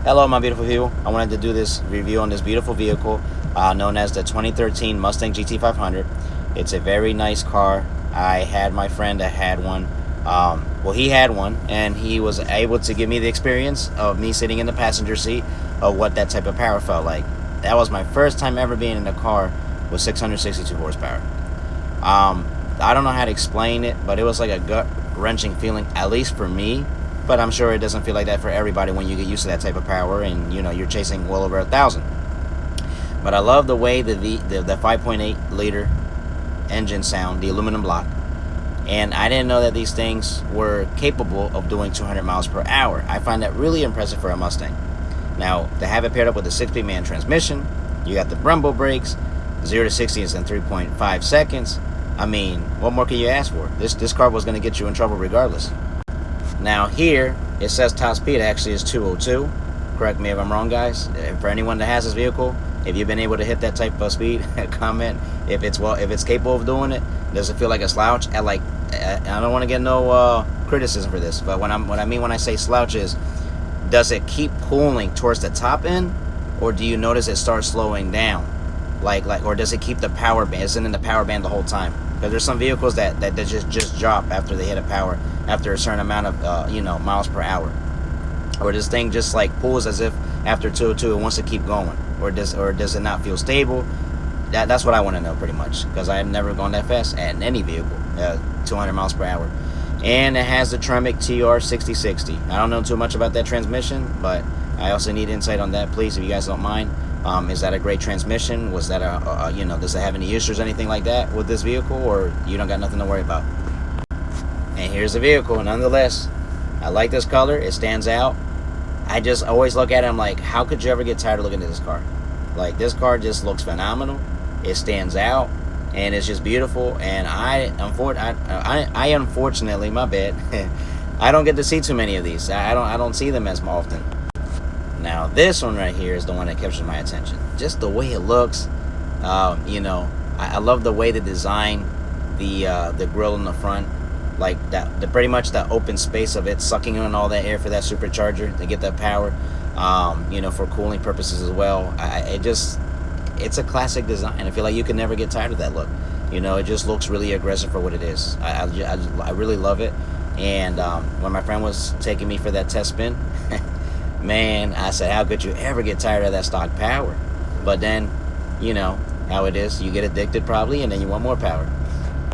Hello, my beautiful people. I wanted to do this review on this beautiful vehicle known as the 2013 Mustang GT500. It's a very nice car. I had my friend that had one. Well, he had one, and he was able to give me the experience of me sitting in the passenger seat of what that type of power felt like. That was my first time ever being in a car with 662 horsepower. I don't know how to explain it, but it was like a gut-wrenching feeling, at least for me. But I'm sure it doesn't feel like that for everybody when you get used to that type of power and you're chasing well over 1,000. But I love the way the 5.8 liter engine sound, the aluminum block. And I didn't know that these things were capable of doing 200 miles per hour. I find that really impressive for a Mustang. Now, to have it paired up with a 6-speed manual transmission, you got the Brembo brakes, 0 to 60 is in 3.5 seconds. I mean, what more can you ask for? This car was going to get you in trouble regardless. Now here, it says top speed actually is 202. Correct me if I'm wrong, guys. For anyone that has this vehicle, if you've been able to hit that type of speed, comment if it's capable of doing it. Does it feel like a slouch? I don't want to get no criticism for this, but what I mean when I say slouch is, does it keep pulling towards the top end, or do you notice it starts slowing down? Or does it keep the power band? Is it in the power band the whole time? Because there's some vehicles that just drop after they hit a power after a certain amount of miles per hour, or this thing just like pulls as if after 202 it wants to keep going, or does it not feel stable? That's what I want to know pretty much, because I have never gone that fast at any vehicle, 200 miles per hour. And it has the Tremec TR6060. I don't know too much about that transmission, but I also need insight on that, please, if you guys don't mind. Is that a great transmission? Was that does it have any issues or anything like that with this vehicle, or you don't got nothing to worry about? And here's the vehicle, nonetheless. I like this color. It stands out. I just always look at it, I'm like, how could you ever get tired of looking at this car? Like, this car just looks phenomenal. It stands out, and it's just beautiful. And I unfortunately, my bad, I don't get to see too many of these. I don't see them as often. Now this one right here is the one that captures my attention. Just the way it looks. I love the way they design the grill in the front, like that. Pretty much that open space of it sucking in all that air for that supercharger to get that power. For cooling purposes as well. It's a classic design. I feel like you can never get tired of that look. It just looks really aggressive for what it is. I really love it. And when my friend was taking me for that test spin, man, I said, how could you ever get tired of that stock power? But then, how it is, you get addicted probably, and then you want more power.